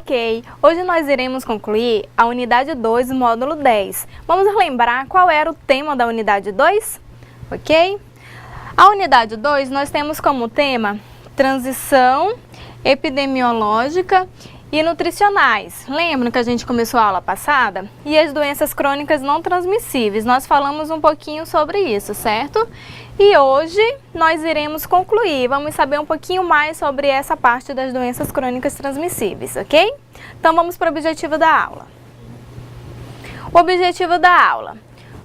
Ok, hoje nós iremos concluir a unidade 2 do módulo 10. Vamos lembrar qual era o tema da unidade 2? Ok? A unidade 2 nós temos como tema transição epidemiológica e nutricionais. Lembram que a gente começou a aula passada? E as doenças crônicas não transmissíveis. Nós falamos um pouquinho sobre isso, certo? E hoje nós iremos concluir. Vamos saber um pouquinho mais sobre essa parte das doenças crônicas transmissíveis, ok? Então vamos para o objetivo da aula. O objetivo da aula: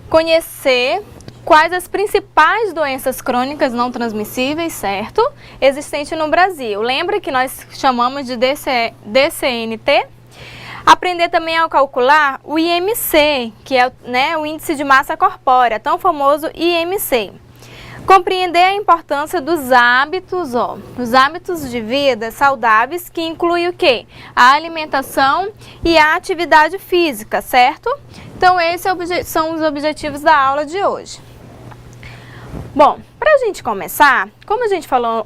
conhecer quais as principais doenças crônicas não transmissíveis, certo? Existentes no Brasil. Lembra que nós chamamos de DCNT? Aprender também a calcular o IMC, que é, o Índice de Massa Corpórea, tão famoso IMC. Compreender a importância dos hábitos, os hábitos de vida saudáveis, que inclui o quê? A alimentação e a atividade física, certo? Então, esses são os objetivos da aula de hoje. Bom, para a gente começar, como a gente falou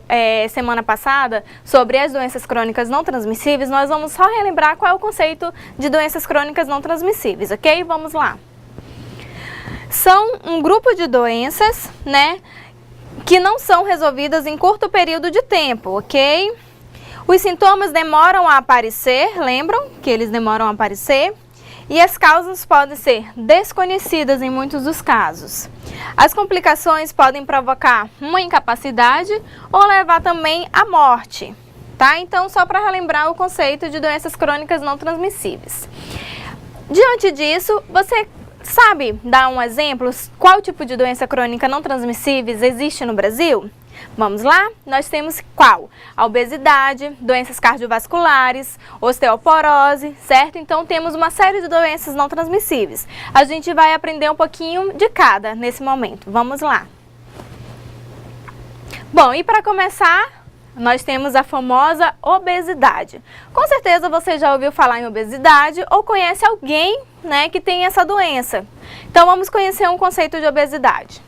semana passada sobre as doenças crônicas não transmissíveis, nós vamos só relembrar qual é o conceito de doenças crônicas não transmissíveis, ok? Vamos lá. São um grupo de doenças, que não são resolvidas em curto período de tempo, ok? Os sintomas demoram a aparecer, lembram que eles demoram a aparecer? E as causas podem ser desconhecidas em muitos dos casos. As complicações podem provocar uma incapacidade ou levar também à morte, tá? Então, só para relembrar o conceito de doenças crônicas não transmissíveis. Diante disso, você sabe dar um exemplo? Qual tipo de doença crônica não transmissíveis existe no Brasil? Vamos lá? Nós temos qual? A obesidade, doenças cardiovasculares, osteoporose, certo? Então temos uma série de doenças não transmissíveis. A gente vai aprender um pouquinho de cada nesse momento. Vamos lá. Bom, e para começar, nós temos a famosa obesidade. Com certeza você já ouviu falar em obesidade ou conhece alguém, que tem essa doença. Então vamos conhecer um conceito de obesidade.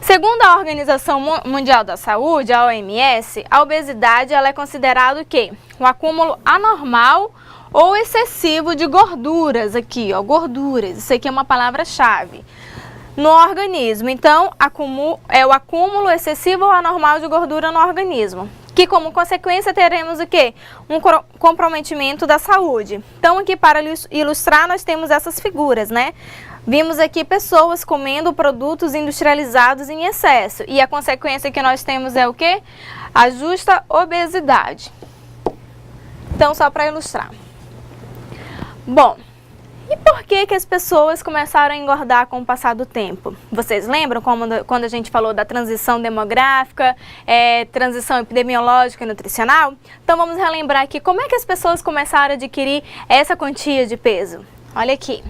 Segundo a Organização Mundial da Saúde, a OMS, a obesidade ela é considerada o quê? Um acúmulo anormal ou excessivo de gorduras aqui, gorduras. Isso aqui é uma palavra-chave no organismo. Então, é o acúmulo excessivo ou anormal de gordura no organismo, que como consequência teremos o quê? Um comprometimento da saúde. Então, aqui para ilustrar, nós temos essas figuras, Vimos aqui pessoas comendo produtos industrializados em excesso. E a consequência que nós temos é o quê? A justa obesidade. Então, só para ilustrar. Bom, e por que as pessoas começaram a engordar com o passar do tempo? Vocês lembram quando a gente falou da transição demográfica, transição epidemiológica e nutricional? Então, vamos relembrar aqui como é que as pessoas começaram a adquirir essa quantia de peso. Olha aqui.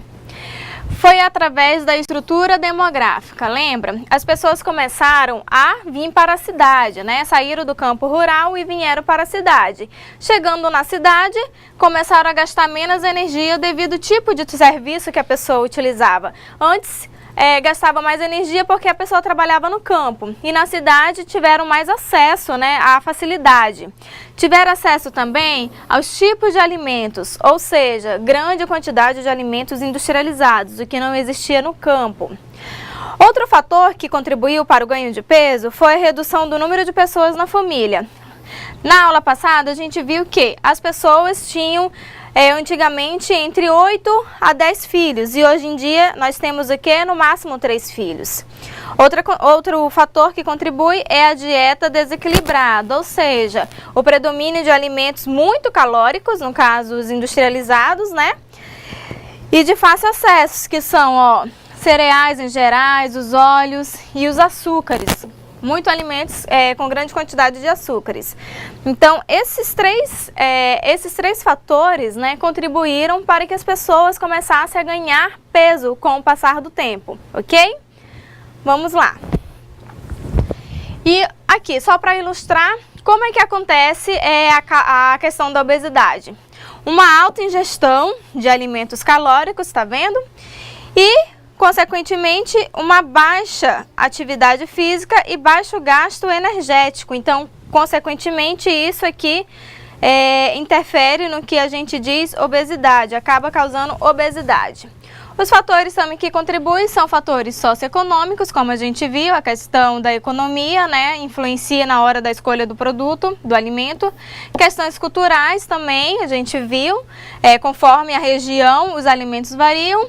Foi através da estrutura demográfica, lembra? As pessoas começaram a vir para a cidade, Saíram do campo rural e vieram para a cidade. Chegando na cidade, começaram a gastar menos energia devido ao tipo de serviço que a pessoa utilizava. Antes, gastava mais energia porque a pessoa trabalhava no campo. E na cidade tiveram mais acesso, à facilidade. Tiveram acesso também aos tipos de alimentos, ou seja, grande quantidade de alimentos industrializados, o que não existia no campo. Outro fator que contribuiu para o ganho de peso foi a redução do número de pessoas na família. Na aula passada, a gente viu que as pessoas tinham antigamente entre 8 a 10 filhos e hoje em dia nós temos o quê? No máximo 3 filhos. Outro fator que contribui é a dieta desequilibrada, ou seja, o predomínio de alimentos muito calóricos, no caso os industrializados, e de fácil acesso, que são cereais em geral, os óleos e os açúcares. Muitos alimentos com grande quantidade de açúcares. Então, esses três fatores contribuíram para que as pessoas começassem a ganhar peso com o passar do tempo, ok? Vamos lá. E aqui, só para ilustrar, como é que acontece a questão da obesidade? Uma alta ingestão de alimentos calóricos, tá vendo? E consequentemente, uma baixa atividade física e baixo gasto energético. Então, consequentemente, isso aqui interfere no que a gente diz obesidade, acaba causando obesidade. Os fatores também que contribuem são fatores socioeconômicos, como a gente viu, a questão da economia, né, influencia na hora da escolha do produto, do alimento. Questões culturais também, a gente viu, conforme a região, os alimentos variam.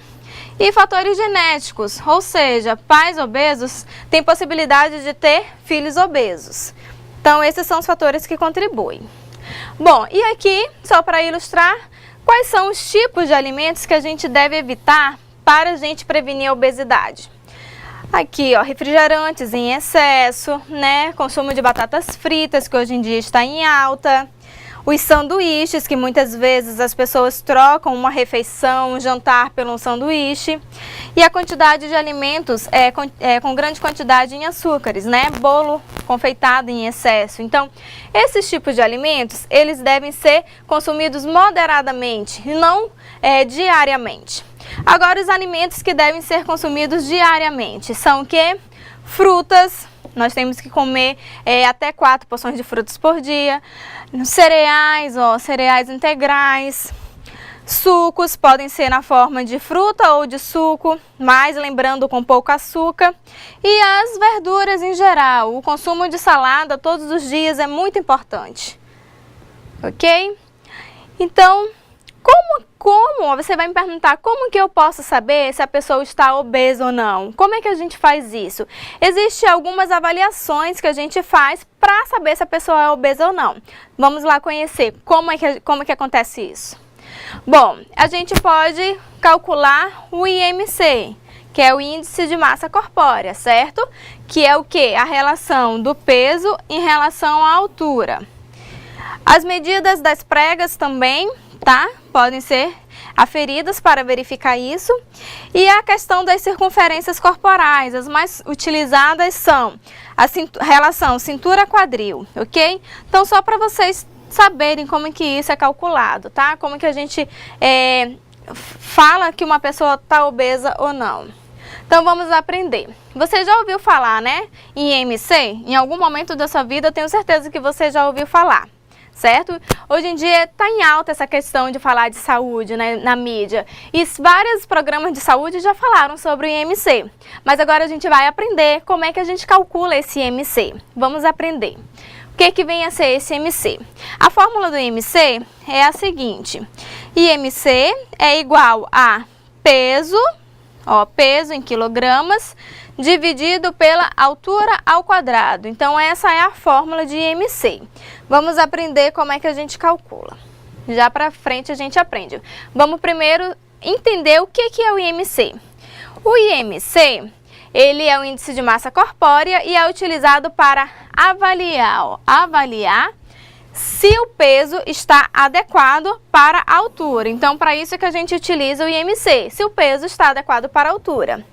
E fatores genéticos, ou seja, pais obesos têm possibilidade de ter filhos obesos. Então, esses são os fatores que contribuem. Bom, e aqui, só para ilustrar, quais são os tipos de alimentos que a gente deve evitar para a gente prevenir a obesidade? Aqui, ó, refrigerantes em excesso, né? Consumo de batatas fritas, que hoje em dia está em alta. Os sanduíches, que muitas vezes as pessoas trocam uma refeição, um jantar por um sanduíche. E a quantidade de alimentos com grande quantidade em açúcares, né? Bolo confeitado em excesso. Então, esses tipos de alimentos, eles devem ser consumidos moderadamente, e não diariamente. Agora, os alimentos que devem ser consumidos diariamente são o quê? Frutas. Nós temos que comer até 4 porções de frutas por dia. Cereais, ó, cereais integrais. Sucos podem ser na forma de fruta ou de suco, mas lembrando com pouco açúcar. E as verduras em geral. O consumo de salada todos os dias é muito importante. Ok? Então, como? Você vai me perguntar como que eu posso saber se a pessoa está obesa ou não? Como é que a gente faz isso? Existem algumas avaliações que a gente faz para saber se a pessoa é obesa ou não. Vamos lá conhecer como é que acontece isso. Bom, a gente pode calcular o IMC, que é o Índice de Massa Corpórea, certo? Que é o quê? A relação do peso em relação à altura. As medidas das pregas também, tá? Podem ser aferidas para verificar isso. E a questão das circunferências corporais, as mais utilizadas são a relação cintura-quadril, ok? Então, só para vocês saberem como é que isso é calculado, tá? Como que a gente fala que uma pessoa está obesa ou não. Então, vamos aprender. Você já ouviu falar, né, em IMC? Em algum momento da sua vida, eu tenho certeza que você já ouviu falar. Certo? Hoje em dia está em alta essa questão de falar de saúde, né, na mídia. E vários programas de saúde já falaram sobre o IMC. Mas agora a gente vai aprender como é que a gente calcula esse IMC. Vamos aprender. O que vem a ser esse IMC? A fórmula do IMC é a seguinte. IMC é igual a peso, ó, peso em quilogramas, dividido pela altura ao quadrado. Então, essa é a fórmula de IMC. Vamos aprender como é que a gente calcula. Já para frente a gente aprende. Vamos primeiro entender o que é o IMC. O IMC, ele é o Índice de Massa Corpórea e é utilizado para avaliar se o peso está adequado para a altura. Então, para isso que a gente utiliza o IMC, se o peso está adequado para a altura.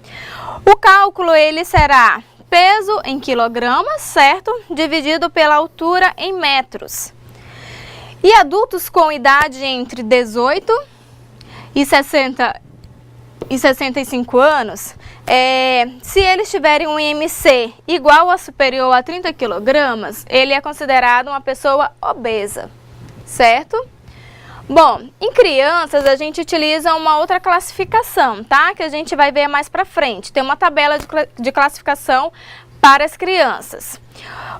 O cálculo, ele será peso em quilogramas, certo? Dividido pela altura em metros. E adultos com idade entre 18 e 65 anos, se eles tiverem um IMC igual ou superior a 30 quilogramas, ele é considerado uma pessoa obesa, certo? Bom, em crianças a gente utiliza uma outra classificação, tá? Que a gente vai ver mais pra frente. Tem uma tabela de classificação para as crianças.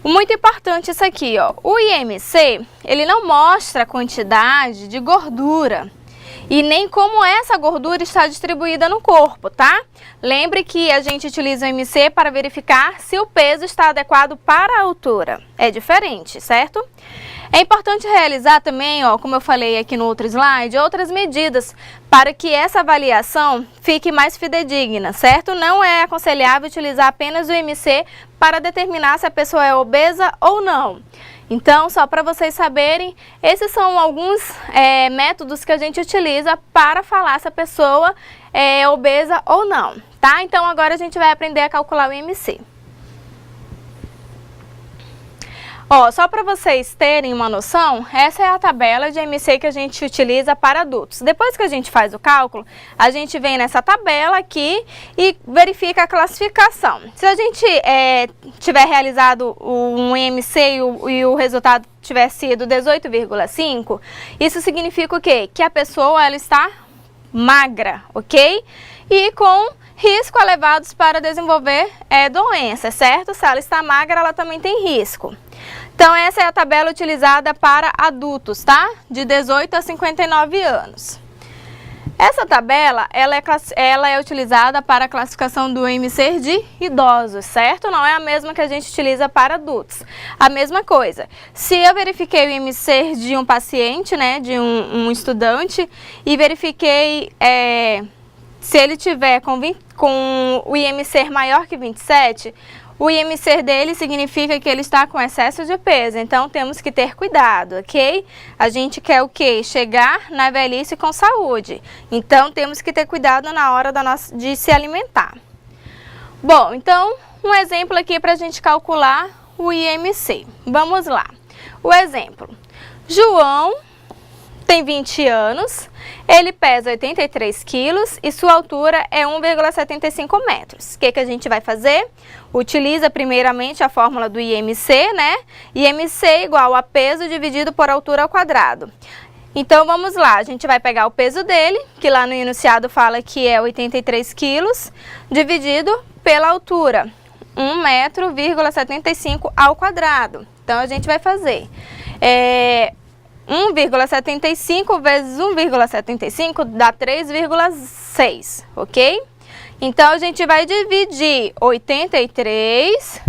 Muito importante isso aqui, ó. O IMC, ele não mostra a quantidade de gordura e nem como essa gordura está distribuída no corpo, tá? Lembre que a gente utiliza o IMC para verificar se o peso está adequado para a altura. É diferente, certo? É importante realizar também, ó, como eu falei aqui no outro slide, outras medidas para que essa avaliação fique mais fidedigna, certo? Não é aconselhável utilizar apenas o IMC para determinar se a pessoa é obesa ou não. Então, só para vocês saberem, esses são alguns métodos que a gente utiliza para falar se a pessoa é obesa ou não, tá? Então, agora a gente vai aprender a calcular o IMC. Ó, só para vocês terem uma noção, essa é a tabela de IMC que a gente utiliza para adultos. Depois que a gente faz o cálculo, a gente vem nessa tabela aqui e verifica a classificação. Se a gente tiver realizado um IMC e o resultado tiver sido 18,5, isso significa o quê? Que a pessoa ela está magra, ok? E com risco elevados para desenvolver doença, certo? Se ela está magra, ela também tem risco. Então, essa é a tabela utilizada para adultos, tá? De 18 a 59 anos. Essa tabela, ela é utilizada para a classificação do IMC de idosos, certo? Não é a mesma que a gente utiliza para adultos. A mesma coisa. Se eu verifiquei o IMC de um paciente, né, de um estudante, e verifiquei se ele tiver com o IMC maior que 27, o IMC dele significa que ele está com excesso de peso, então temos que ter cuidado, ok? A gente quer o quê? Chegar na velhice com saúde, então temos que ter cuidado na hora de se alimentar. Bom, então um exemplo aqui para a gente calcular o IMC. Vamos lá. O exemplo, João tem 20 anos, ele pesa 83 quilos e sua altura é 1,75 metros. O que a gente vai fazer? Utiliza primeiramente a fórmula do IMC, né? IMC igual a peso dividido por altura ao quadrado. Então vamos lá, a gente vai pegar o peso dele, que lá no enunciado fala que é 83 quilos, dividido pela altura, 1,75 metro ao quadrado. Então a gente vai fazer 1,75 vezes 1,75 dá 3,6, ok? Então, a gente vai dividir 83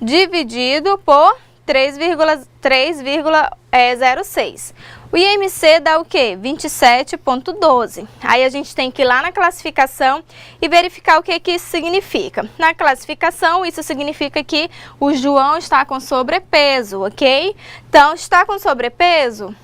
dividido por 3,06. O IMC dá o quê? 27,12. Aí, a gente tem que ir lá na classificação e verificar o que isso significa. Na classificação, isso significa que o João está com sobrepeso, ok? Então, está com sobrepeso...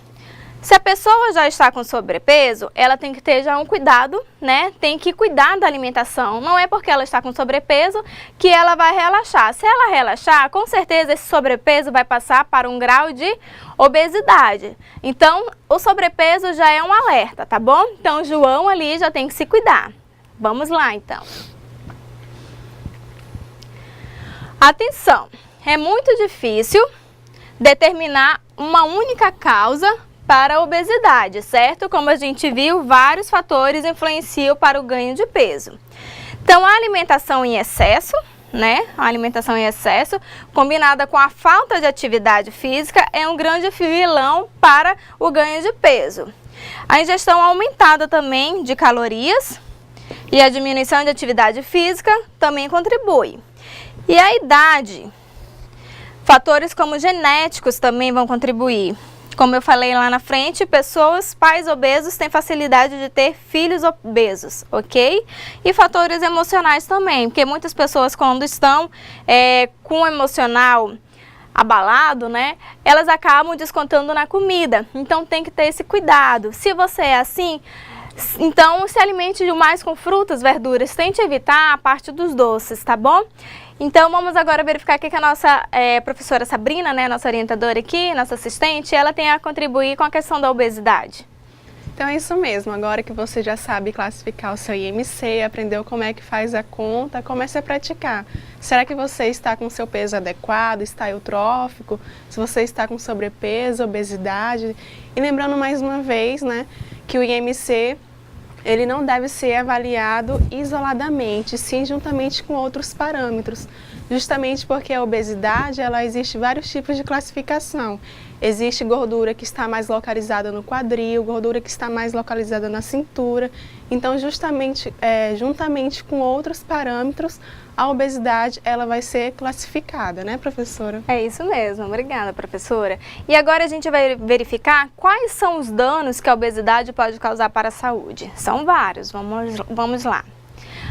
Se a pessoa já está com sobrepeso, ela tem que ter já um cuidado, né? Tem que cuidar da alimentação. Não é porque ela está com sobrepeso que ela vai relaxar. Se ela relaxar, com certeza esse sobrepeso vai passar para um grau de obesidade. Então, o sobrepeso já é um alerta, tá bom? Então, o João ali já tem que se cuidar. Vamos lá, então. Atenção, é muito difícil determinar uma única causa para a obesidade, certo? Como a gente viu, vários fatores influenciam para o ganho de peso. Então, a alimentação em excesso, né? A alimentação em excesso, combinada com a falta de atividade física, é um grande vilão para o ganho de peso. A ingestão aumentada também de calorias e a diminuição de atividade física também contribui. E a idade, fatores como genéticos também vão contribuir. Como eu falei lá na frente, pais obesos têm facilidade de ter filhos obesos, ok? E fatores emocionais também, porque muitas pessoas quando estão com o emocional abalado, né, elas acabam descontando na comida, então tem que ter esse cuidado. Se você é assim, então se alimente mais com frutas, verduras, tente evitar a parte dos doces, tá bom? Então, vamos agora verificar o que a nossa professora Sabrina, né, nossa orientadora aqui, nossa assistente, ela tem a contribuir com a questão da obesidade. Então é isso mesmo, agora que você já sabe classificar o seu IMC, aprendeu como é que faz a conta, comece a praticar. Será que você está com o seu peso adequado, está eutrófico, se você está com sobrepeso, obesidade? E lembrando mais uma vez, né, que o IMC... ele não deve ser avaliado isoladamente, sim juntamente com outros parâmetros, justamente porque a obesidade, existe vários tipos de classificação. Existe gordura que está mais localizada no quadril, gordura que está mais localizada na cintura. Então, justamente, juntamente com outros parâmetros, a obesidade ela vai ser classificada, né, professora? É isso mesmo, obrigada, professora. E agora a gente vai verificar quais são os danos que a obesidade pode causar para a saúde. São vários, vamos lá.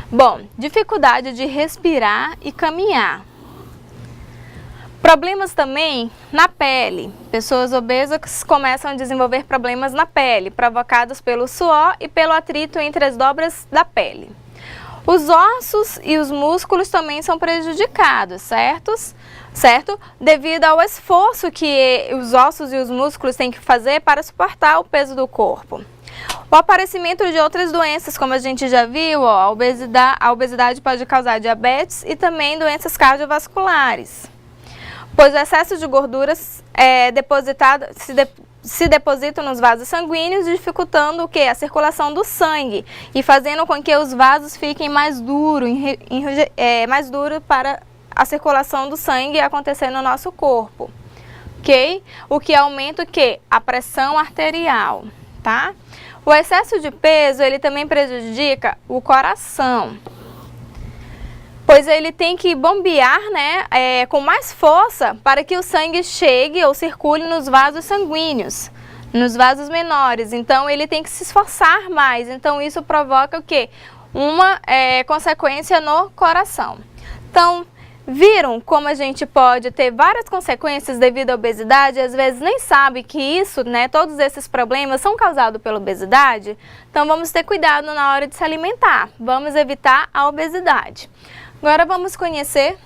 Bom, dificuldade de respirar e caminhar. Problemas também na pele. Pessoas obesas começam a desenvolver problemas na pele, provocados pelo suor e pelo atrito entre as dobras da pele. Os ossos e os músculos também são prejudicados, certo? Devido ao esforço que os ossos e os músculos têm que fazer para suportar o peso do corpo. O aparecimento de outras doenças, como a gente já viu, ó, a obesidade pode causar diabetes e também doenças cardiovasculares, pois o excesso de gorduras se depositam nos vasos sanguíneos, dificultando o quê? A circulação do sangue e fazendo com que os vasos fiquem mais duros, mais duro para a circulação do sangue acontecer no nosso corpo, ok? O que aumenta o quê? A pressão arterial, tá? O excesso de peso, ele também prejudica o coração, pois ele tem que bombear, né, com mais força para que o sangue chegue ou circule nos vasos sanguíneos, nos vasos menores. Então, ele tem que se esforçar mais. Então, isso provoca o quê? Uma consequência no coração. Então, viram como a gente pode ter várias consequências devido à obesidade e às vezes nem sabe que isso, né, todos esses problemas são causados pela obesidade? Então, vamos ter cuidado na hora de se alimentar. Vamos evitar a obesidade. Agora vamos conhecer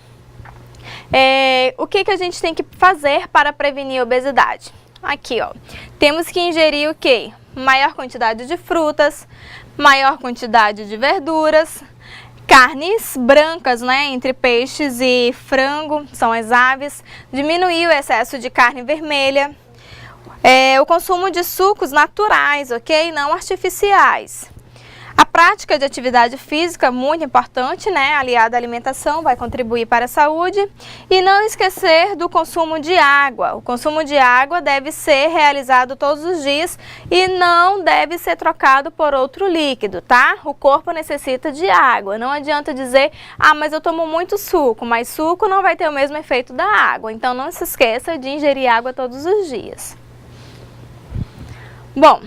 o que a gente tem que fazer para prevenir a obesidade. Aqui, ó, temos que ingerir o quê? Maior quantidade de frutas, maior quantidade de verduras, carnes brancas, né, entre peixes e frango, são as aves, diminuir o excesso de carne vermelha, o consumo de sucos naturais, ok? Não artificiais. A prática de atividade física, muito importante, né? Aliada à alimentação, vai contribuir para a saúde. E não esquecer do consumo de água. O consumo de água deve ser realizado todos os dias e não deve ser trocado por outro líquido, tá? O corpo necessita de água. Não adianta dizer, mas eu tomo muito suco, mas suco não vai ter o mesmo efeito da água. Então, não se esqueça de ingerir água todos os dias. Bom,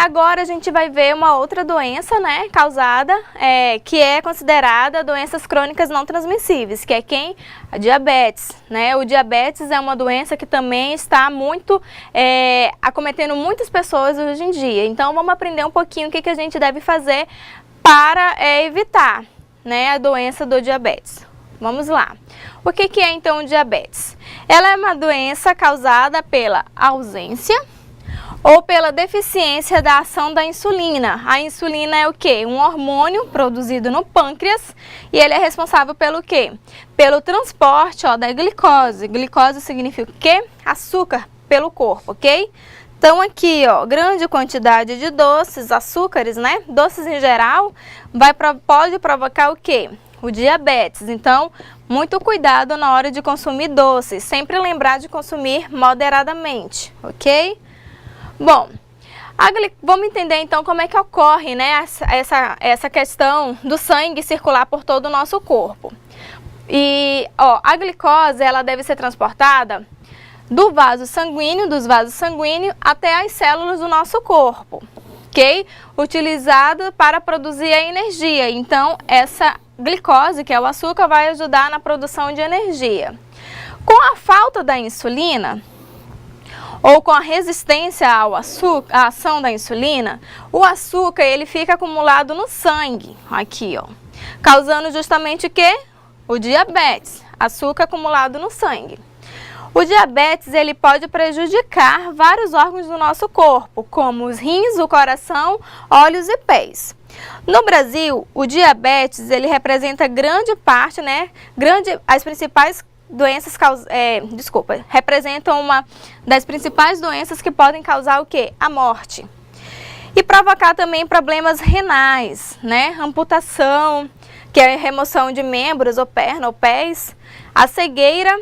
agora a gente vai ver uma outra doença, né, causada, que é considerada doenças crônicas não transmissíveis, que é quem? A diabetes, né? O diabetes é uma doença que também está muito acometendo muitas pessoas hoje em dia. Então, vamos aprender um pouquinho o que a gente deve fazer para evitar, né, a doença do diabetes. Vamos lá. O que é então o diabetes? Ela é uma doença causada pela ausência ou pela deficiência da ação da insulina. A insulina é o quê? Um hormônio produzido no pâncreas e ele é responsável pelo quê? Pelo transporte, ó, da glicose. Glicose significa o quê? Açúcar pelo corpo, ok? Então aqui, ó, grande quantidade de doces, açúcares, né? Doces em geral, pode provocar o quê? O diabetes. Então, muito cuidado na hora de consumir doces. Sempre lembrar de consumir moderadamente, ok? Bom, vamos entender então como é que ocorre, né, essa questão do sangue circular por todo o nosso corpo. E, ó, a glicose, ela deve ser transportada dos vasos sanguíneos até as células do nosso corpo, ok? Utilizada para produzir a energia. Então, essa glicose, que é o açúcar, vai ajudar na produção de energia. Com a falta da insulina, ou com a resistência ao açúcar, à ação da insulina, o açúcar ele fica acumulado no sangue, aqui, ó, causando justamente o quê? O diabetes, açúcar acumulado no sangue. O diabetes ele pode prejudicar vários órgãos do nosso corpo, como os rins, o coração, olhos e pés. No Brasil, o diabetes ele representa grande parte, né? As principais doenças representam uma das principais doenças que podem causar o quê? A morte. E provocar também problemas renais, né? Amputação, que é a remoção de membros ou perna ou pés, a cegueira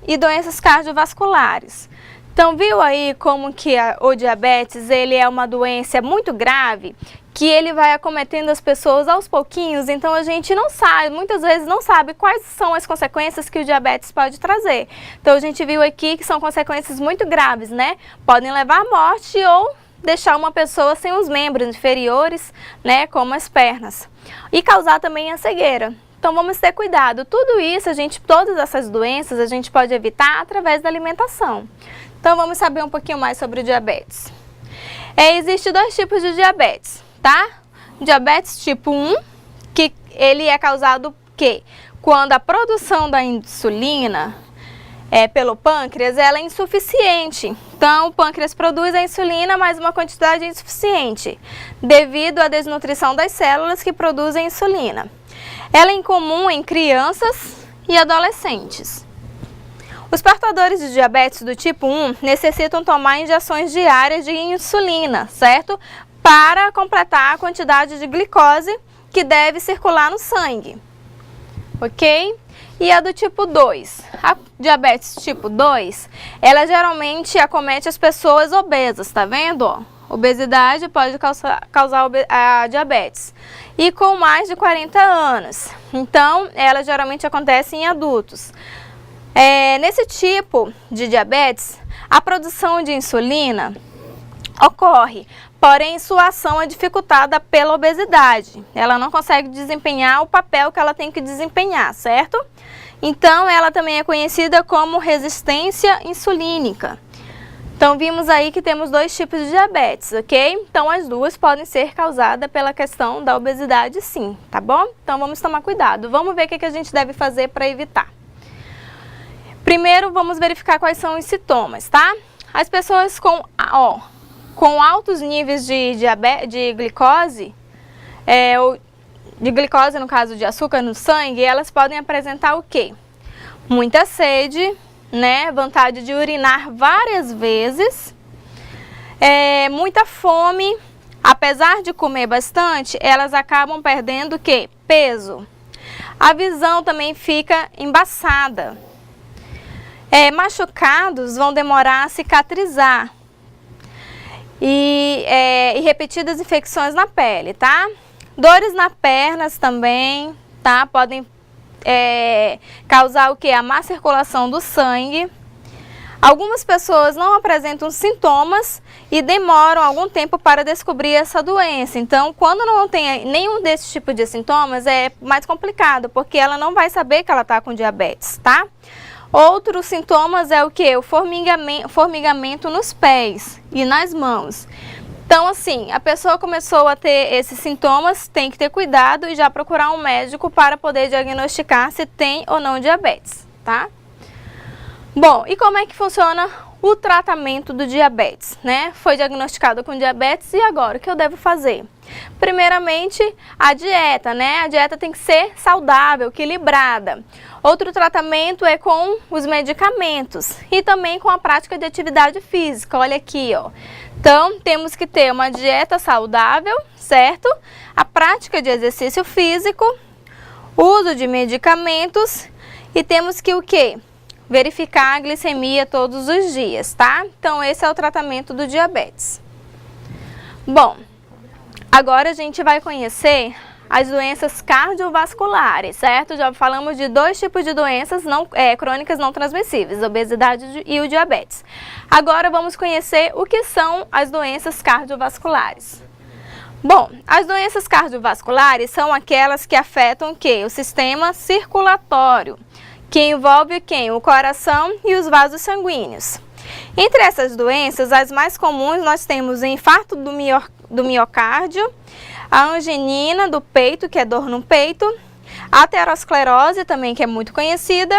e doenças cardiovasculares. Então, viu aí como que o diabetes ele é uma doença muito grave, que ele vai acometendo as pessoas aos pouquinhos, então a gente não sabe, muitas vezes não sabe quais são as consequências que o diabetes pode trazer. Então a gente viu aqui que são consequências muito graves, né? Podem levar à morte ou deixar uma pessoa sem os membros inferiores, né, como as pernas. E causar também a cegueira. Então vamos ter cuidado. Tudo isso, todas essas doenças a gente pode evitar através da alimentação. Então vamos saber um pouquinho mais sobre o diabetes. Existem dois tipos de diabetes, tá? Diabetes tipo 1, ele é causado quando a produção da insulina pelo pâncreas ela é insuficiente. Então, o pâncreas produz a insulina, mas uma quantidade insuficiente, devido à desnutrição das células que produzem insulina. Ela é incomum em crianças e adolescentes. Os portadores de diabetes do tipo 1 necessitam tomar injeções diárias de insulina, certo? Para completar a quantidade de glicose que deve circular no sangue, ok? E a do tipo 2, a diabetes tipo 2, ela geralmente acomete as pessoas obesas, tá vendo? Ó, obesidade pode causar a diabetes. E com mais de 40 anos. Então, ela geralmente acontece em adultos. Nesse tipo de diabetes, a produção de insulina ocorre, porém sua ação é dificultada pela obesidade. Ela não consegue desempenhar o papel que ela tem que desempenhar, certo? Então, ela também é conhecida como resistência insulínica. Então, vimos aí que temos dois tipos de diabetes, ok? Então, as duas podem ser causadas pela questão da obesidade, sim, tá bom? Então, vamos tomar cuidado. Vamos ver o que a gente deve fazer para evitar. Primeiro, vamos verificar quais são os sintomas, tá? As pessoas com altos níveis de glicose, de glicose, no caso de açúcar no sangue, elas podem apresentar o quê? Muita sede, né? Vontade de urinar várias vezes, muita fome. Apesar de comer bastante, elas acabam perdendo o quê? Peso. A visão também fica embaçada. Machucados vão demorar a cicatrizar. E repetidas infecções na pele, tá? Dores nas pernas também, tá? Podem causar o que? A má circulação do sangue. Algumas pessoas não apresentam sintomas e demoram algum tempo para descobrir essa doença. Então, quando não tem nenhum desses tipos de sintomas, é mais complicado, porque ela não vai saber que ela está com diabetes, tá? Outros sintomas é o que? O formigamento nos pés e nas mãos. Então, assim, a pessoa começou a ter esses sintomas, tem que ter cuidado e já procurar um médico para poder diagnosticar se tem ou não diabetes, tá? Bom, e como é que funciona o tratamento do diabetes, né? Foi diagnosticado com diabetes e agora, o que eu devo fazer? Primeiramente, a dieta, né? A dieta tem que ser saudável, equilibrada. Outro tratamento é com os medicamentos e também com a prática de atividade física. Olha aqui, ó. Então, temos que ter uma dieta saudável, certo? A prática de exercício físico, uso de medicamentos e temos que o quê? Verificar a glicemia todos os dias, tá? Então, esse é o tratamento do diabetes. Bom, agora a gente vai conhecer as doenças cardiovasculares, certo? Já falamos de dois tipos de doenças crônicas não transmissíveis, a obesidade e o diabetes. Agora vamos conhecer o que são as doenças cardiovasculares. Bom, as doenças cardiovasculares são aquelas que afetam o quê? O sistema circulatório, que envolve quem? O coração e os vasos sanguíneos. Entre essas doenças, as mais comuns nós temos o infarto do miocárdio, a angiina do peito, que é dor no peito, a aterosclerose também, que é muito conhecida,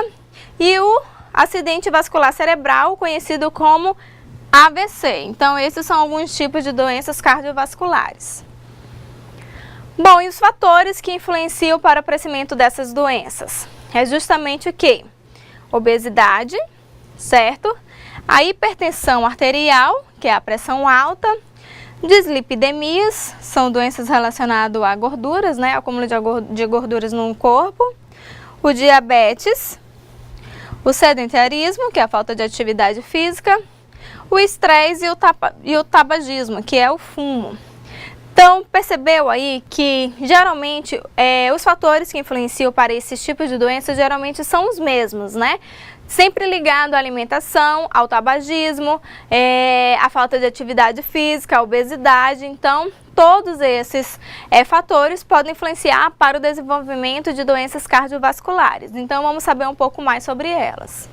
e o acidente vascular cerebral, conhecido como AVC. Então, esses são alguns tipos de doenças cardiovasculares. Bom, e os fatores que influenciam para o aparecimento dessas doenças? É justamente o quê? Obesidade, certo? A hipertensão arterial, que é a pressão alta. Dislipidemias, são doenças relacionadas a gorduras, né? Acúmulo de gorduras no corpo. O diabetes. O sedentarismo, que é a falta de atividade física. O estresse e o tabagismo, que é o fumo. Então, percebeu aí que geralmente os fatores que influenciam para esses tipos de doenças geralmente são os mesmos, né? Sempre ligado à alimentação, ao tabagismo, à falta de atividade física, à obesidade. Então, todos esses fatores podem influenciar para o desenvolvimento de doenças cardiovasculares. Então, vamos saber um pouco mais sobre elas.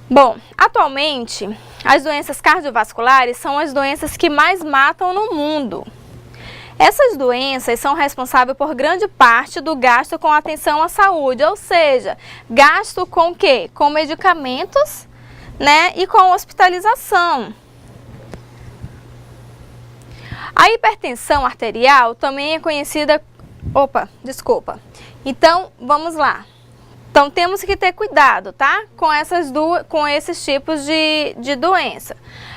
Bom, atualmente, as doenças cardiovasculares são as doenças que mais matam no mundo. Essas doenças são responsáveis por grande parte do gasto com atenção à saúde, ou seja, gasto com o quê? Com medicamentos, né, e com hospitalização. A hipertensão arterial também é conhecida... Então, vamos lá. Então, temos que ter cuidado, tá? Com esses tipos de doença.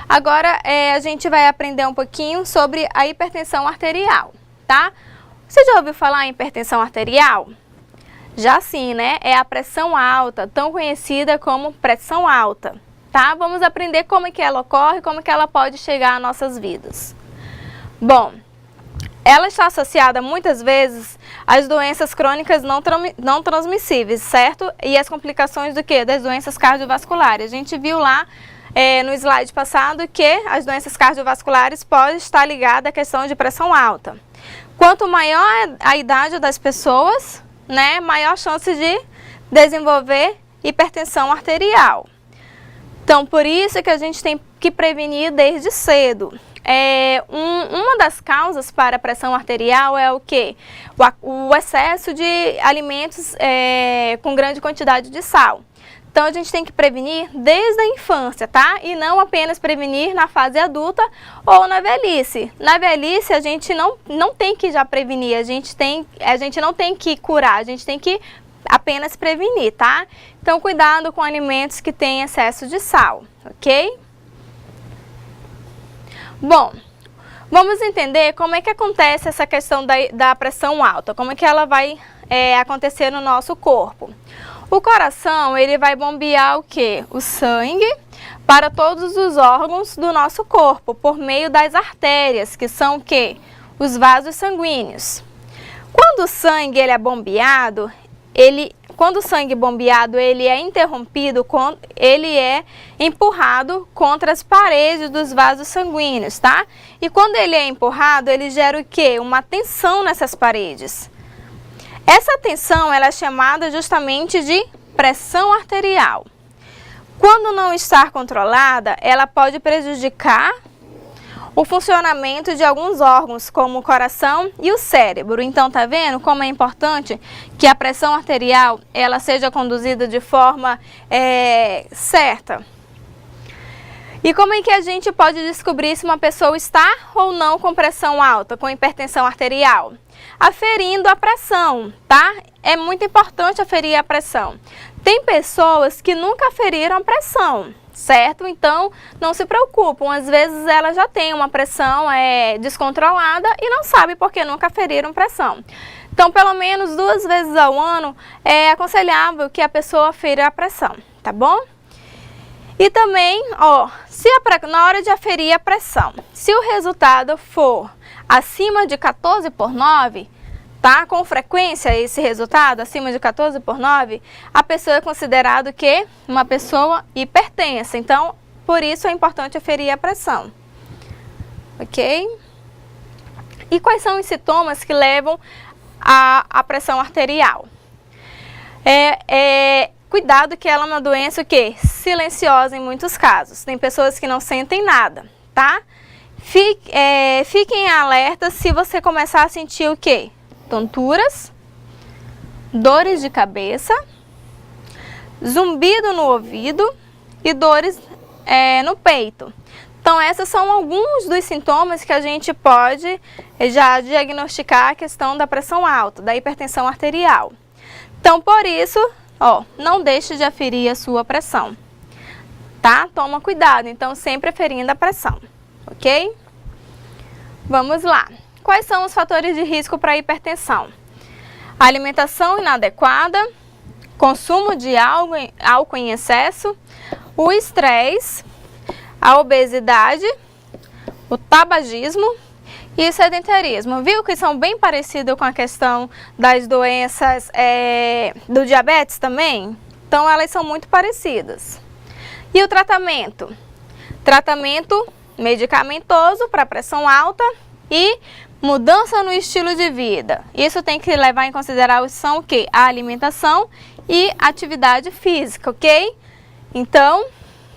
Agora, a gente vai aprender um pouquinho sobre a hipertensão arterial, tá? Você já ouviu falar em hipertensão arterial? Já sim, né? É a pressão alta, tão conhecida como pressão alta, tá? Vamos aprender como é que ela ocorre, como que ela pode chegar às nossas vidas. Bom, ela está associada muitas vezes às doenças crônicas não transmissíveis, certo? E as complicações do quê? Das doenças cardiovasculares. A gente viu lá no slide passado que as doenças cardiovasculares podem estar ligadas à questão de pressão alta. Quanto maior a idade das pessoas, né, maior chance de desenvolver hipertensão arterial. Então, por isso que a gente tem que prevenir desde cedo. Uma das causas para a pressão arterial é o quê? O excesso de alimentos com grande quantidade de sal. Então, a gente tem que prevenir desde a infância, tá? E não apenas prevenir na fase adulta ou na velhice. Na velhice, a gente não tem que já prevenir, a gente não tem que curar, a gente tem que apenas prevenir, tá? Então, cuidado com alimentos que têm excesso de sal, ok? Bom, vamos entender como é que acontece essa questão da pressão alta, como é que ela vai acontecer no nosso corpo. O coração, ele vai bombear o quê? O sangue para todos os órgãos do nosso corpo, por meio das artérias, que são o quê? Os vasos sanguíneos. Quando o sangue ele é bombeado, ele é interrompido, ele é empurrado contra as paredes dos vasos sanguíneos, tá? E quando ele é empurrado, ele gera o quê? Uma tensão nessas paredes. Essa tensão ela é chamada justamente de pressão arterial. Quando não está controlada, ela pode prejudicar o funcionamento de alguns órgãos, como o coração e o cérebro. Então, tá vendo como é importante que a pressão arterial ela seja conduzida de forma certa? E como é que a gente pode descobrir se uma pessoa está ou não com pressão alta, com hipertensão arterial? Aferindo a pressão, tá? É muito importante aferir a pressão. Tem pessoas que nunca aferiram a pressão, certo? Então, não se preocupam. Às vezes, ela já tem uma pressão descontrolada e não sabe porque nunca aferiram pressão. Então, pelo menos 2 vezes ao ano, é aconselhável que a pessoa afira a pressão, tá bom? E também, na hora de aferir a pressão, se o resultado for acima de 14/9, tá? Com frequência esse resultado, acima de 14/9, a pessoa é considerada que uma pessoa hipertensa. Então, por isso é importante aferir a pressão. Ok? E quais são os sintomas que levam à pressão arterial? Cuidado que ela é uma doença o quê? Silenciosa em muitos casos. Tem pessoas que não sentem nada, tá? Fiquem alertas se você começar a sentir o quê? Tonturas, dores de cabeça, zumbido no ouvido e dores no peito. Então, esses são alguns dos sintomas que a gente pode já diagnosticar a questão da pressão alta, da hipertensão arterial. Então, por isso, não deixe de aferir a sua pressão, tá? Toma cuidado, então, sempre aferindo a pressão, ok? Vamos lá. Quais são os fatores de risco para a hipertensão? A alimentação inadequada, consumo de álcool em excesso, o estresse, a obesidade, o tabagismo e o sedentarismo. Viu que são bem parecidos com a questão das doenças do diabetes também? Então, elas são muito parecidas. E o tratamento? Tratamento medicamentoso para pressão alta e mudança no estilo de vida. Isso tem que levar em consideração o quê? A alimentação e atividade física, ok? Então,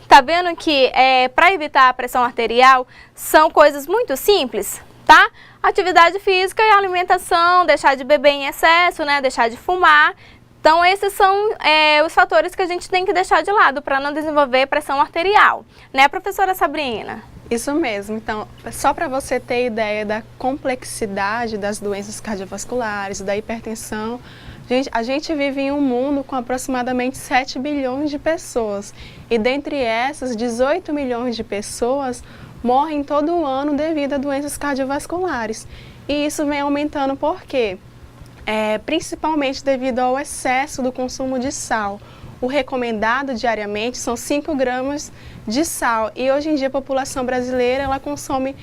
tá vendo que para evitar a pressão arterial são coisas muito simples, tá? Atividade física e alimentação, deixar de beber em excesso, né? Deixar de fumar. Então, esses são os fatores que a gente tem que deixar de lado para não desenvolver pressão arterial, né, professora Sabrina? Isso mesmo. Então, só para você ter ideia da complexidade das doenças cardiovasculares, da hipertensão, a gente vive em um mundo com aproximadamente 7 bilhões de pessoas. E dentre essas, 18 milhões de pessoas morrem todo ano devido a doenças cardiovasculares. E isso vem aumentando por quê? Principalmente devido ao excesso do consumo de sal. O recomendado diariamente são 5 gramas de sal e hoje em dia a população brasileira ela consome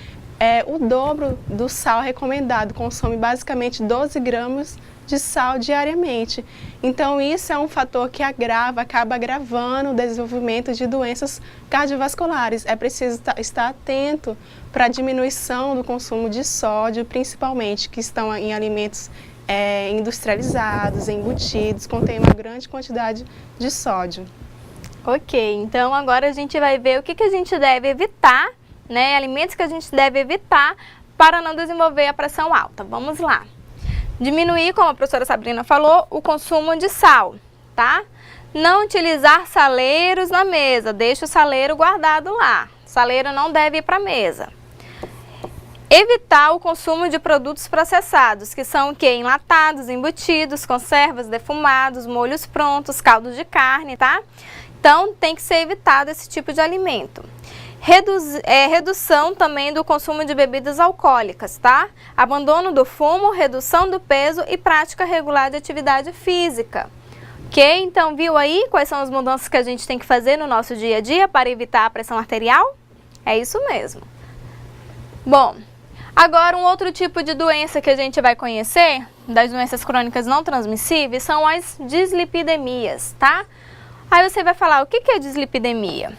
o dobro do sal recomendado, consome basicamente 12 gramas de sal diariamente. Então isso é um fator que acaba agravando o desenvolvimento de doenças cardiovasculares. É preciso estar atento para a diminuição do consumo de sódio, principalmente que estão em alimentos industrializados, embutidos, contém uma grande quantidade de sódio. Ok, então agora a gente vai ver o que a gente deve evitar, né? Alimentos que a gente deve evitar para não desenvolver a pressão alta. Vamos lá. Diminuir, como a professora Sabrina falou, o consumo de sal, tá? Não utilizar saleiros na mesa, deixa o saleiro guardado lá. O saleiro não deve ir para a mesa. Evitar o consumo de produtos processados, que são o quê? Enlatados, embutidos, conservas, defumados, molhos prontos, caldos de carne, tá? Então, tem que ser evitado esse tipo de alimento. Redução também do consumo de bebidas alcoólicas, tá? Abandono do fumo, redução do peso e prática regular de atividade física. Ok? Então, viu aí quais são as mudanças que a gente tem que fazer no nosso dia a dia para evitar a pressão arterial? É isso mesmo. Bom, agora um outro tipo de doença que a gente vai conhecer, das doenças crônicas não transmissíveis, são as dislipidemias, tá? Aí você vai falar, o que é dislipidemia?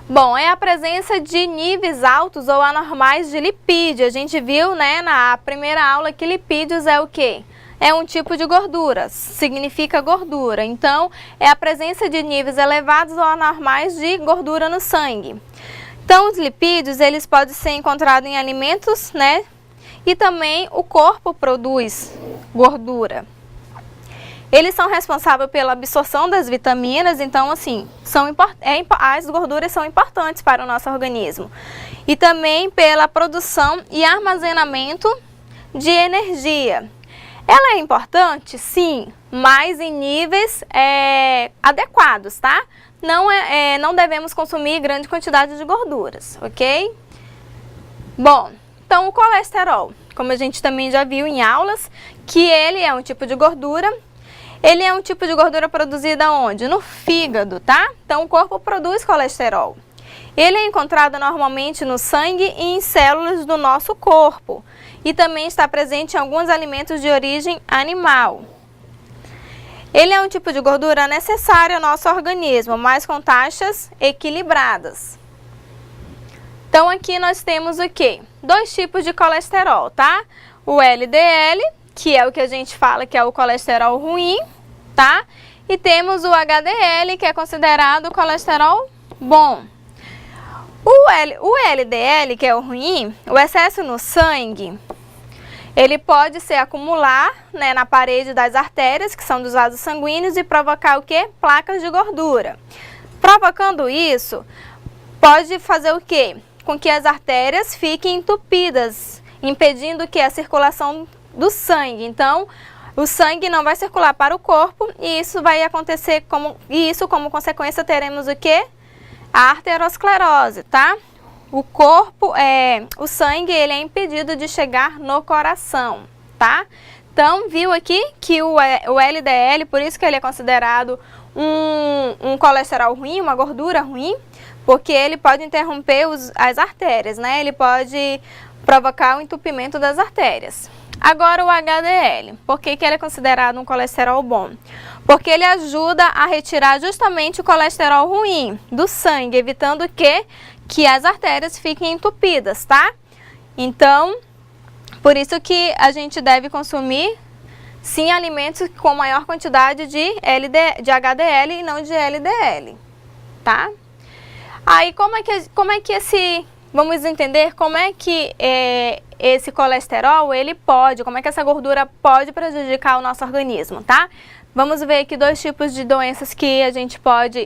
Bom, é a presença de níveis altos ou anormais de lipídio. A gente viu, né, na primeira aula que lipídios é o quê? É um tipo de gordura, significa gordura. Então, é a presença de níveis elevados ou anormais de gordura no sangue. Então, os lipídios, eles podem ser encontrados em alimentos, né? E também o corpo produz gordura. Eles são responsáveis pela absorção das vitaminas, então, assim, as gorduras são importantes para o nosso organismo. E também pela produção e armazenamento de energia. Ela é importante? Sim, mas em níveis adequados, tá? Não devemos consumir grande quantidade de gorduras, ok? Bom, então o colesterol, como a gente também já viu em aulas, que ele é um tipo de gordura. Ele é um tipo de gordura produzida onde? No fígado, tá? Então o corpo produz colesterol. Ele é encontrado normalmente no sangue e em células do nosso corpo. E também está presente em alguns alimentos de origem animal. Ele é um tipo de gordura necessária ao nosso organismo, mas com taxas equilibradas. Então aqui nós temos o quê? 2 tipos de colesterol, tá? O LDL, que é o que a gente fala que é o colesterol ruim, tá? E temos o HDL, que é considerado o colesterol bom. O LDL, que é o ruim, o excesso no sangue, ele pode se acumular, né, na parede das artérias, que são dos vasos sanguíneos, e provocar o quê? Placas de gordura. Provocando isso, pode fazer o quê? Com que as artérias fiquem entupidas, impedindo que a circulação do sangue. Então, o sangue não vai circular para o corpo e isso vai acontecer como consequência teremos o quê? A arteriosclerose, tá? O sangue ele é impedido de chegar no coração, tá? Então, viu aqui que o LDL, por isso que ele é considerado um colesterol ruim, uma gordura ruim, porque ele pode interromper as artérias, né? Ele pode provocar o entupimento das artérias. Agora o HDL, por que ele é considerado um colesterol bom? Porque ele ajuda a retirar justamente o colesterol ruim do sangue, evitando que as artérias fiquem entupidas, tá? Então, por isso que a gente deve consumir, sim, alimentos com maior quantidade de HDL e não de LDL, tá? Aí, como é que vamos entender como é que esse colesterol, como é que essa gordura pode prejudicar o nosso organismo, tá? Vamos ver aqui 2 tipos de doenças que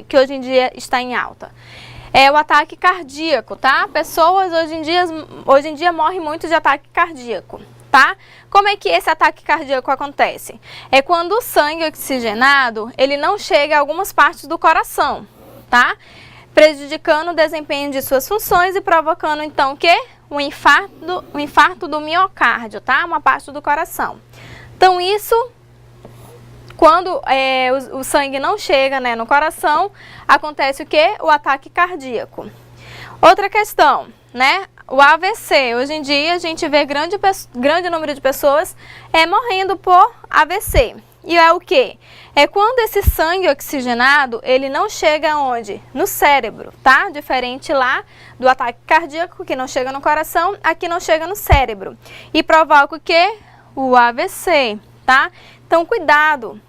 que hoje em dia está em alta. É o ataque cardíaco, tá? Pessoas hoje em dia morrem muito de ataque cardíaco, tá? Como é que esse ataque cardíaco acontece? É quando o sangue oxigenado, ele não chega a algumas partes do coração, tá? Prejudicando o desempenho de suas funções e provocando então o quê? Um infarto do miocárdio, tá? Uma parte do coração. Então isso, quando o sangue não chega, né, no coração, acontece o quê? O ataque cardíaco. Outra questão, né? O AVC. Hoje em dia a gente vê grande número de pessoas morrendo por AVC. E é o quê? É quando esse sangue oxigenado, ele não chega onde? No cérebro, tá? Diferente lá do ataque cardíaco, que não chega no coração, aqui não chega no cérebro. E provoca o quê? O AVC, tá? Então, cuidado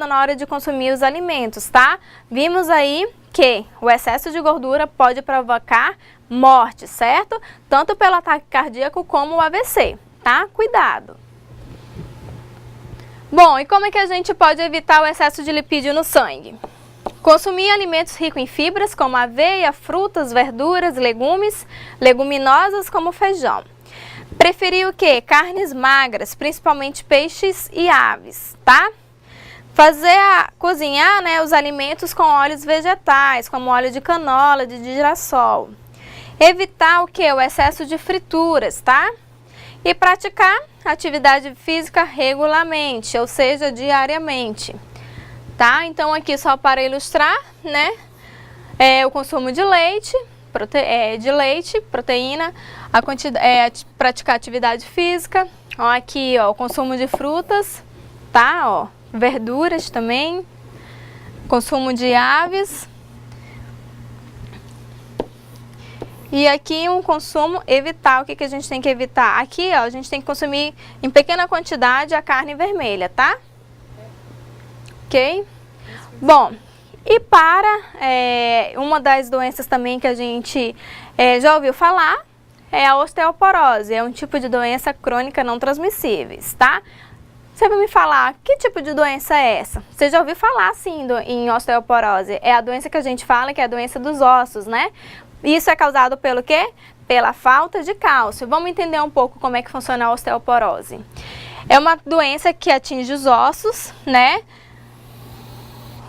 na hora de consumir os alimentos, tá? Vimos aí que o excesso de gordura pode provocar morte, certo? Tanto pelo ataque cardíaco como o AVC, tá? Cuidado. Bom, e como é que a gente pode evitar o excesso de lipídio no sangue? Consumir alimentos ricos em fibras, como aveia, frutas, verduras, legumes, leguminosas, como feijão. Preferir o quê? Carnes magras, principalmente peixes e aves, tá? Cozinhar, né, os alimentos com óleos vegetais, como óleo de canola, de girassol. Evitar o quê? O excesso de frituras, tá? E praticar atividade física regularmente, ou seja, diariamente, tá? Então aqui só para ilustrar, né, o consumo de leite, proteína, praticar atividade física, ó, aqui ó, o consumo de frutas, tá, ó, verduras também, consumo de aves. E aqui um consumo, evitar, o que a gente tem que evitar? Aqui, ó, a gente tem que consumir em pequena quantidade a carne vermelha, tá? Ok? Bom, e para uma das doenças também que a gente já ouviu falar, é a osteoporose. É um tipo de doença crônica não transmissíveis, tá? Você vai me falar, que tipo de doença é essa? Você já ouviu falar, sim, em osteoporose. É a doença que a gente fala que é a doença dos ossos, né? Isso é causado pelo quê? Pela falta de cálcio. Vamos entender um pouco como é que funciona a osteoporose. É uma doença que atinge os ossos, né?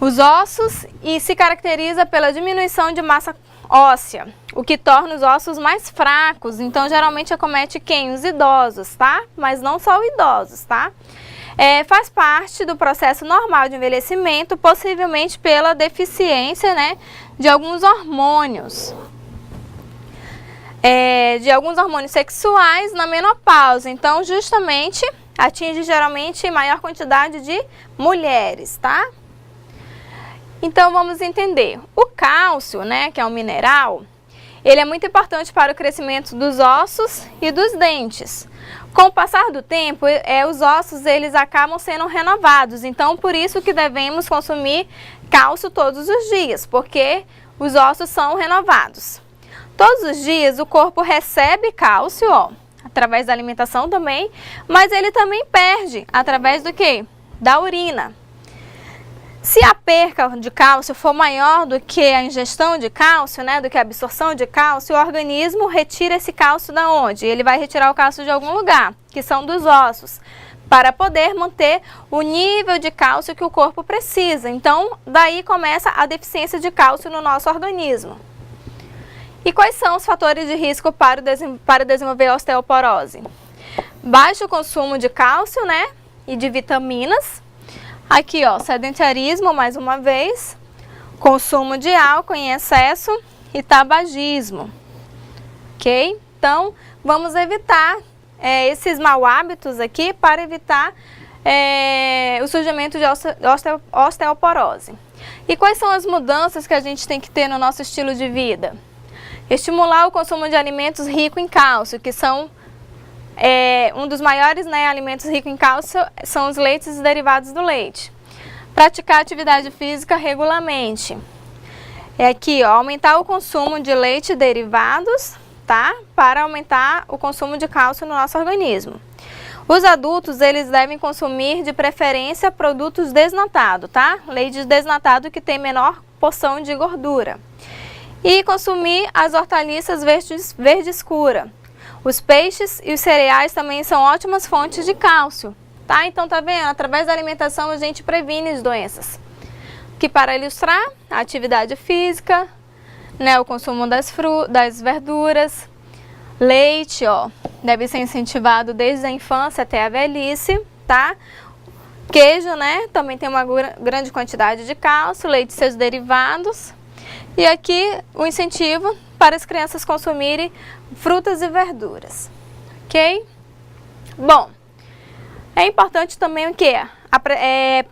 Os ossos e se caracteriza pela diminuição de massa óssea, o que torna os ossos mais fracos. Então, geralmente acomete quem? Os idosos, tá? Mas não só os idosos, tá? Faz parte do processo normal de envelhecimento, possivelmente pela deficiência, né, de alguns hormônios. De alguns hormônios sexuais na menopausa. Então, justamente, atinge geralmente maior quantidade de mulheres, tá? Então, vamos entender. O cálcio, né, que é um mineral, ele é muito importante para o crescimento dos ossos e dos dentes. Com o passar do tempo, os ossos eles acabam sendo renovados. Então, por isso que devemos consumir cálcio todos os dias, porque os ossos são renovados. Todos os dias o corpo recebe cálcio, ó, através da alimentação também, mas ele também perde através do quê? Da urina. Se a perca de cálcio for maior do que a ingestão de cálcio, né, do que a absorção de cálcio, o organismo retira esse cálcio da onde? Ele vai retirar o cálcio de algum lugar, que são dos ossos, para poder manter o nível de cálcio que o corpo precisa. Então, daí começa a deficiência de cálcio no nosso organismo. E quais são os fatores de risco para desenvolver osteoporose? Baixo consumo de cálcio, né, e de vitaminas. Aqui, ó, sedentarismo, mais uma vez, consumo de álcool em excesso e tabagismo, ok? Então, vamos evitar esses mau hábitos aqui para evitar o surgimento de osteoporose. E quais são as mudanças que a gente tem que ter no nosso estilo de vida? Estimular o consumo de alimentos ricos em cálcio, que são um dos maiores, né, alimentos ricos em cálcio são os leites e derivados do leite. Praticar atividade física regularmente. Aqui, ó, aumentar o consumo de leite e derivados, tá? Para aumentar o consumo de cálcio no nosso organismo. Os adultos, eles devem consumir de preferência produtos desnatados, tá? Leite desnatado que tem menor porção de gordura. E consumir as hortaliças verde escura. Os peixes e os cereais também são ótimas fontes de cálcio, tá? Então, tá vendo? Através da alimentação a gente previne as doenças. Que para ilustrar, a atividade física, né, o consumo das verduras, leite, ó, deve ser incentivado desde a infância até a velhice, tá? Queijo, né, também tem uma grande quantidade de cálcio, leite e seus derivados. E aqui o incentivo para as crianças consumirem frutas e verduras, ok? Bom, é importante também o quê?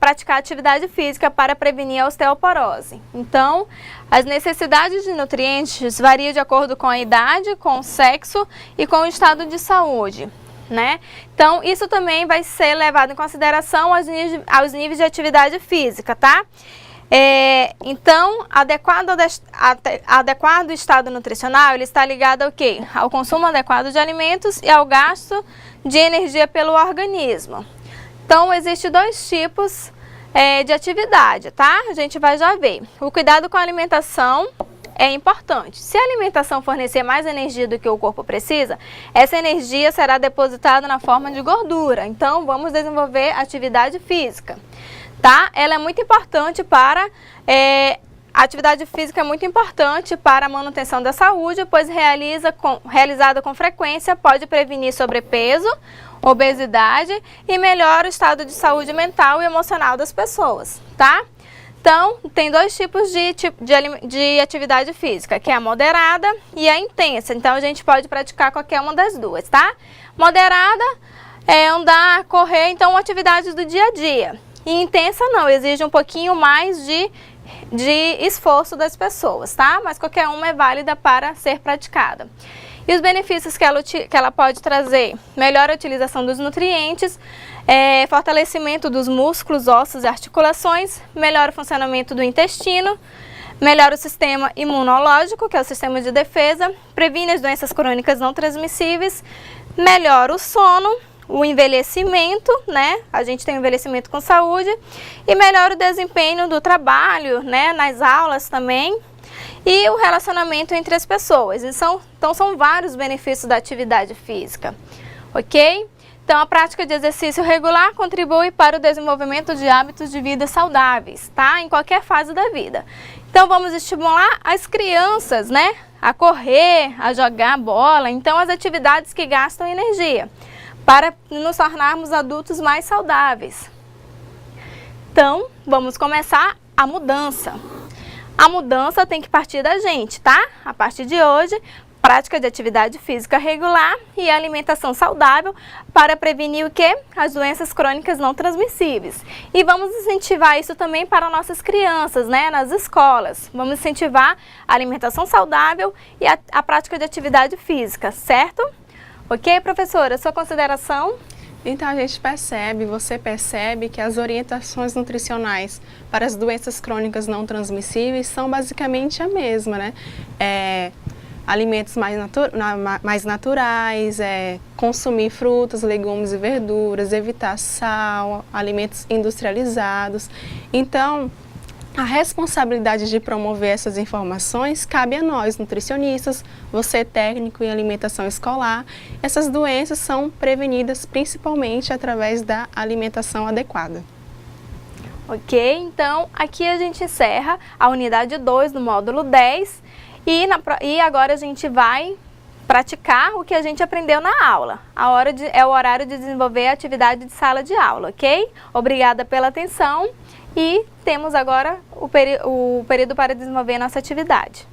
Praticar atividade física para prevenir a osteoporose. Então, as necessidades de nutrientes variam de acordo com a idade, com o sexo e com o estado de saúde, né? Então, isso também vai ser levado em consideração aos níveis de atividade física, tá? Então, adequado estado nutricional, ele está ligado ao quê? Ao consumo adequado de alimentos e ao gasto de energia pelo organismo. Então, existem dois tipos de atividade, tá? A gente vai já ver. O cuidado com a alimentação é importante. Se a alimentação fornecer mais energia do que o corpo precisa, essa energia será depositada na forma de gordura. Então, vamos desenvolver atividade física, tá? Ela é muito importante para... A atividade física é muito importante para a manutenção da saúde, pois realizada com frequência pode prevenir sobrepeso, obesidade e melhora o estado de saúde mental e emocional das pessoas, tá? Então, tem dois tipos de atividade física, que é a moderada e a intensa. Então, a gente pode praticar qualquer uma das duas, tá? Moderada é andar, correr, então, atividades do dia a dia. E intensa não, exige um pouquinho mais de esforço das pessoas, tá? Mas qualquer uma é válida para ser praticada. E os benefícios que ela pode trazer: melhor utilização dos nutrientes, fortalecimento dos músculos, ossos e articulações, melhor o funcionamento do intestino, melhora o sistema imunológico, que é o sistema de defesa, previne as doenças crônicas não transmissíveis, melhora o sono, o envelhecimento, né? A gente tem um envelhecimento com saúde, e melhora o desempenho do trabalho, né? Nas aulas também, e o relacionamento entre as pessoas. Então, são vários benefícios da atividade física, ok? Então, a prática de exercício regular contribui para o desenvolvimento de hábitos de vida saudáveis, tá? Em qualquer fase da vida. Então, vamos estimular as crianças, né? A correr, a jogar bola. Então, as atividades que gastam energia, para nos tornarmos adultos mais saudáveis. Então, vamos começar a mudança. A mudança tem que partir da gente, tá? A partir de hoje, prática de atividade física regular e alimentação saudável para prevenir o quê? As doenças crônicas não transmissíveis. E vamos incentivar isso também para nossas crianças, né? Nas escolas. Vamos incentivar a alimentação saudável e a prática de atividade física, certo? Ok, professora, sua consideração? Então, você percebe que as orientações nutricionais para as doenças crônicas não transmissíveis são basicamente a mesma, né? Alimentos mais naturais, consumir frutas, legumes e verduras, evitar sal, alimentos industrializados. Então, a responsabilidade de promover essas informações cabe a nós, nutricionistas, você técnico em alimentação escolar. Essas doenças são prevenidas principalmente através da alimentação adequada. Ok, então aqui a gente encerra a unidade 2 do módulo 10 e agora a gente vai praticar o que a gente aprendeu na aula. É o horário de desenvolver a atividade de sala de aula, ok? Obrigada pela atenção. E temos agora o período para desenvolver a nossa atividade.